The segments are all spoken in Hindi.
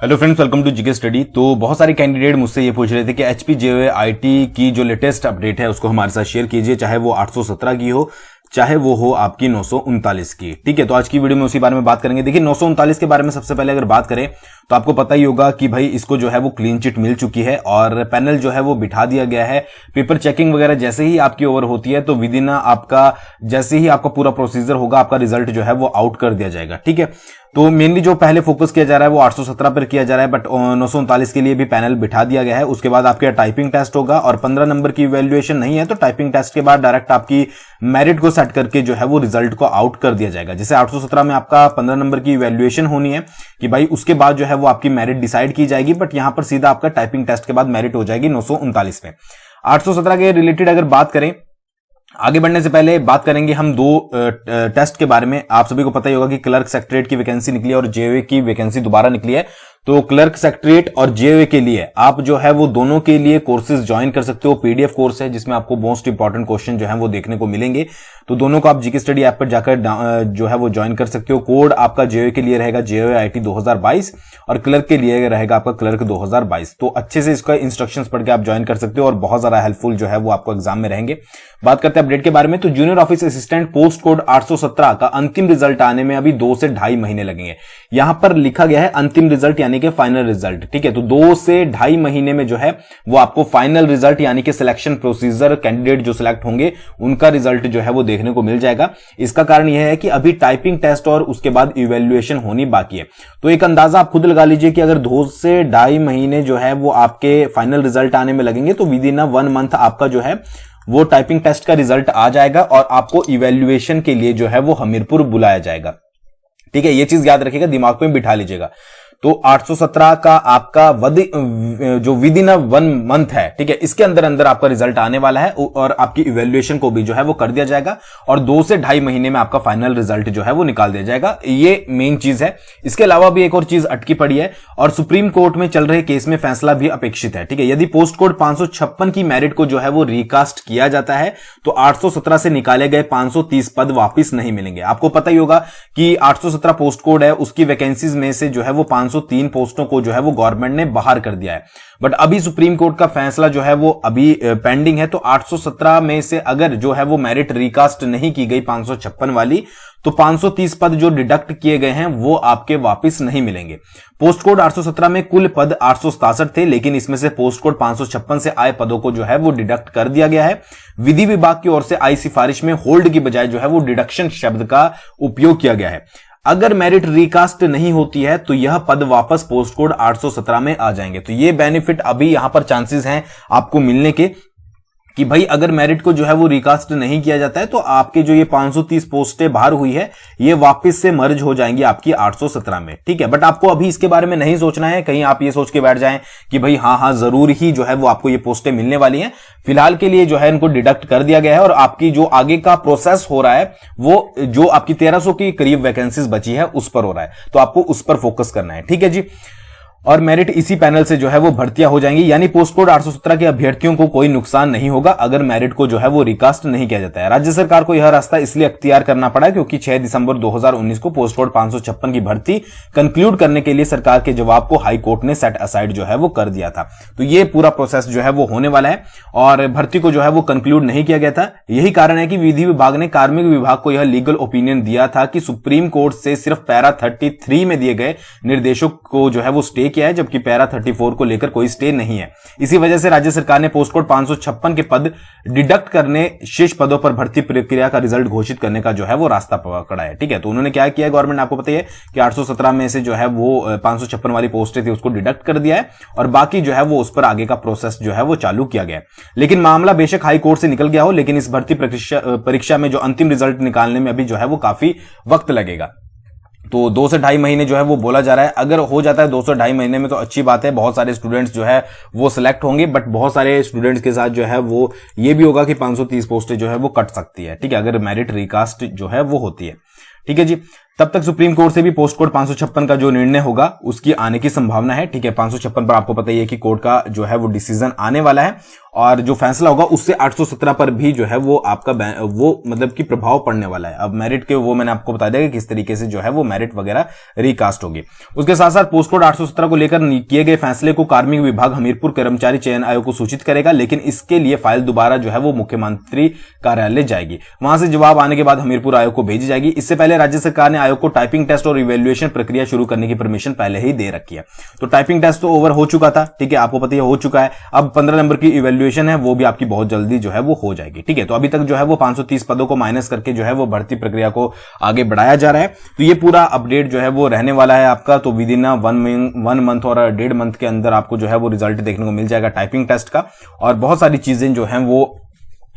Hello friends, welcome to GK study. तो बहुत सारे कैंडिडेट मुझसे ये पूछ रहे थे कि एचपीजेईई आईटी की जो लेटेस्ट अपडेट है उसको हमारे साथ शेयर कीजिए, चाहे वो 817 की हो चाहे वो हो आपकी 939 की। ठीक है, तो आज की वीडियो में उसी बारे में बात करेंगे। देखिए 939 के बारे में सबसे पहले अगर बात करें तो आपको पता ही होगा कि भाई इसको जो है वो क्लीन चिट मिल चुकी है और पैनल जो है वो बिठा दिया गया है। पेपर चेकिंग वगैरह जैसे ही आपकी ओवर होती है तो विद इन आपका जैसे ही आपका पूरा प्रोसीजर होगा आपका रिजल्ट जो है वो आउट कर दिया जाएगा। ठीक है, तो मेनली जो पहले फोकस किया जा रहा है वो 817 पर किया जा रहा है, बट 939 के लिए भी पैनल बिठा दिया गया है। उसके बाद आपके टाइपिंग टेस्ट होगा और 15 नंबर की इवैल्यूएशन नहीं है तो टाइपिंग टेस्ट के बाद डायरेक्ट आपकी मेरिट को सेट करके जो है वो रिजल्ट को आउट कर दिया जाएगा। जैसे 817 में आपका 15 नंबर की इवैल्यूएशन होनी है कि भाई उसके बाद जो है वो आपकी मेरिट डिसाइड की जाएगी, बट यहां पर सीधा आपका टाइपिंग टेस्ट के बाद मेरिट हो जाएगी 939 में। 817 के रिलेटेड अगर बात करें, आगे बढ़ने से पहले बात करेंगे हम दो टेस्ट के बारे में। आप सभी को पता ही होगा कि क्लर्क सेक्रेटरीट की वैकेंसी निकली है और जेओए की वैकेंसी दोबारा निकली है। तो क्लर्क सेक्रेटरीट और जेओए के लिए आप जो है वो दोनों के लिए कोर्सेज ज्वाइन कर सकते हो। पीडीएफ कोर्स है जिसमें आपको मोस्ट इंपॉर्टेंट क्वेश्चन जो है वो देखने को मिलेंगे। तो दोनों को आप जीके स्टडी ऐप पर जाकर जो है वो ज्वाइन कर सकते हो। कोड आपका जेओए के लिए रहेगा जेओए आईटी 2022 और क्लर्क के लिए रहेगा आपका क्लर्क 2022। तो अच्छे से इसका इंस्ट्रक्शंस पढ़ के आप ज्वाइन कर सकते हो और बहुत ज्यादा हेल्पफुल जो है वो आपको एग्जाम में रहेंगे। बात करते हैं अपडेट के बारे में, तो junior office assistant post code 817 का अंतिम रिजल्ट आने में अभी 2 से 2.5 महीने लगेंगे। यहां पर लिखा गया है अंतिम रिजल्ट यानी कि फाइनल रिजल्ट। ठीक है, तो 2 से 2.5 महीने में जो है वो आपको फाइनल रिजल्ट यानी कि सिलेक्शन प्रोसीजर, कैंडिडेट जो सिलेक्ट होंगे उनका रिजल्ट जो है वो देखने को मिल जाएगा। इसका कारण यह है कि अभी टाइपिंग टेस्ट और उसके बाद इवैल्यूएशन होनी बाकी है। तो एक अंदाजा आप खुद लगा लीजिए कि अगर 2 से 2.5 महीने जो है वो आपके फाइनल रिजल्ट आने में लगेंगे तो विद इन 1 मंथ आपका जो है वो टाइपिंग टेस्ट का रिजल्ट आ जाएगा और आपको इवैल्यूएशन के लिए जो है वो हमीरपुर बुलाया जाएगा। ठीक है, ये चीज याद रखिएगा, दिमाग में बिठा लीजिएगा। तो 817 का आपका जो विद इन 1 मंथ है, ठीक है, इसके अंदर अंदर आपका रिजल्ट आने वाला है और आपकी इवैल्यूएशन को भी जो है वो कर दिया जाएगा और 2 से 2.5 महीने में आपका फाइनल रिजल्ट जो है वो निकाल दिया जाएगा। ये मेन चीज है। इसके अलावा भी एक और चीज अटकी पड़ी है और सुप्रीम कोर्ट में चल रहे केस में फैसला भी अपेक्षित है। ठीक है, यदि पोस्ट कोड 556 की मेरिट को जो है वो रिकास्ट किया जाता है तो 817 से निकाले गए 530 पद वापिस नहीं मिलेंगे। आपको पता ही होगा कि 817 पोस्ट कोड है, उसकी वैकेंसीज में से जो है वो 503 पोस्टों को जो है वो गवर्नमेंट ने बाहर कर दिया है, बट अभी सुप्रीम कोर्ट का फैसला जो है वो अभी पेंडिंग है। तो 817 में से अगर जो है वो मेरिट रिकास्ट नहीं की गई 556 वाली तो 530 पद जो डिडक्ट किए गए हैं वो आपके वापस नहीं मिलेंगे। पोस्ट कोड 817 में कुल पद 867 थे, लेकिन इसमें से पोस्ट कोड 556 से आए पदों को जो है वो डिडक्ट कर दिया गया है। विधि विभाग की ओर से आई सिफारिश में होल्ड की बजाय जो है वो डिडक्शन शब्द का उपयोग किया गया है। अगर मेरिट रिकास्ट नहीं होती है तो यह पद वापस पोस्ट कोड 817 में आ जाएंगे। तो ये बेनिफिट अभी यहां पर चांसेस हैं आपको मिलने के कि भाई अगर मेरिट को जो है वो रिकास्ट नहीं किया जाता है तो आपके जो ये 530 पोस्टें बाहर हुई है ये वापस से मर्ज हो जाएंगी आपकी 817 में। ठीक है, बट आपको अभी इसके बारे में नहीं सोचना है, कहीं आप ये सोच के बैठ जाएं कि भाई हाँ जरूर ही जो है वो आपको ये पोस्टें मिलने वाली हैं। फिलहाल के लिए जो है इनको डिडक्ट कर दिया गया है और आपकी जो आगे का प्रोसेस हो रहा है वो जो आपकी 1300 की करीब वैकेंसीज बची है उस पर हो रहा है, तो आपको उस पर फोकस करना है। ठीक है जी, और मेरिट इसी पैनल से जो है वो भर्तियां हो जाएंगी, यानी पोस्ट कोड 817 के अभ्यर्थियों को कोई नुकसान नहीं होगा अगर मेरिट को जो है वो रिकास्ट नहीं किया जाता है। राज्य सरकार को यह रास्ता इसलिए अख्तियार करना पड़ा क्योंकि 6 दिसंबर 2019 को पोस्ट कोड 556 की भर्ती कंक्लूड करने के लिए सरकार के जवाब को हाई कोर्ट ने सेट असाइड जो है वो कर दिया था। तो ये पूरा प्रोसेस जो है वो होने वाला है और भर्ती को जो है वो कंक्लूड नहीं किया गया था। यही कारण है कि विधि विभाग ने कार्मिक विभाग को यह लीगल ओपिनियन दिया था कि सुप्रीम कोर्ट से सिर्फ पैरा 33 में दिए गए निर्देशों को जो है वो स्टे किया है, जबकि पैरा 34 को लेकर कोई स्टे नहीं है। इसी वजह से राज्य सरकार ने पोस्ट कोड 556 के पद डिडक्ट करने, शेष पदों पर भर्ती प्रक्रिया का रिजल्ट घोषित करने का जो है वो रास्ता पकड़ा है। ठीक है, तो उन्होंने क्या किया है, गवर्नमेंट ने आपको पता है कि 817 में से जो है वो 556 वाली पोस्टें थी उसको डिडक्ट कर दिया है और बाकी जो है वो उस पर आगे का प्रोसेस जो है वो चालू किया गया है। लेकिन मामला बेशक हाई कोर्ट से निकल गया हो, लेकिन इस भर्ती परीक्षा में जो अंतिम रिजल्ट निकालने में अभी जो है वो काफी वक्त लगेगा। तो 2 से 2.5 महीने जो है वो बोला जा रहा है। अगर हो जाता है 2 से 2.5 महीने में तो अच्छी बात है, बहुत सारे स्टूडेंट्स जो है वो सिलेक्ट होंगे, बट बहुत सारे स्टूडेंट्स के साथ जो है वो ये भी होगा कि 530 पोस्टें जो है वो कट सकती है। ठीक है, अगर मेरिट रिकास्ट जो है वो होती है। ठीक है जी, तब तक सुप्रीम कोर्ट से भी पोस्ट कोड 556 का जो निर्णय होगा उसकी आने की संभावना है। ठीक है, 556 पर आपको पता ही है कि कोर्ट का जो है वो डिसीजन आने वाला है और जो फैसला होगा उससे 817 पर भी जो है वो आपका वो मतलब कि प्रभाव पड़ने वाला है। अब मेरिट के वो मैंने आपको बता दिया कि किस तरीके से जो है वो मेरिट वगैरह रिकास्ट होगी। उसके साथ साथ पोस्ट कोड 817 को लेकर किए गए फैसले को कार्मिक विभाग हमीरपुर कर्मचारी चयन आयोग को सूचित करेगा, लेकिन इसके लिए फाइल दोबारा जो है वो मुख्यमंत्री कार्यालय जाएगी। वहां से जवाब आने के बाद हमीरपुर आयोग को भेजी जाएगी। इससे पहले राज्य सरकार ने आयोग को टाइपिंग टेस्ट और इवैल्यूएशन प्रक्रिया शुरू करने की परमिशन पहले ही दे रखी है। तो टाइपिंग टेस्ट तो ओवर हो चुका था, ठीक है, आपको पता है हो चुका है। अब 15 नंबर की इवैल्यूएशन है वो भी आपकी बहुत जल्दी जो है वो हो जाएगी। ठीक है, तो अभी तक जो है वो 530 पदों को माइनस करके जो है वो भर्ती प्रक्रिया को आगे बढ़ाया जा रहा है। तो ये पूरा अपडेट जो है वो रहने वाला है आपका। तो विद इन 1 मंथ और 1.5 मंथ के अंदर आपको जो है वो रिजल्ट देखने को मिल जाएगा टाइपिंग टेस्ट का, और बहुत सारी चीजें जो हैं वो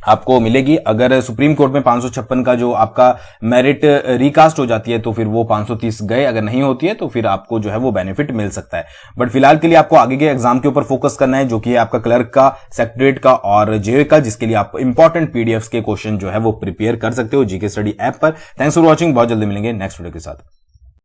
आपको मिलेगी। अगर सुप्रीम कोर्ट में 556 का जो आपका मेरिट रिकास्ट हो जाती है तो फिर वो 530 गए, अगर नहीं होती है तो फिर आपको जो है वो बेनिफिट मिल सकता है। बट फिलहाल के लिए आपको आगे के एग्जाम के ऊपर फोकस करना है, जो कि है आपका क्लर्क का, सेक्रेटरीट का और जेए का, जिसके लिए आप इंपॉर्टेंट पीडीएफ्स के क्वेश्चन जो है वो प्रिपेयर कर सकते हो जीके स्टडी ऐप पर। थैंक्स फॉर वॉचिंग, बहुत जल्दी मिलेंगे नेक्स्ट वीडियो के साथ।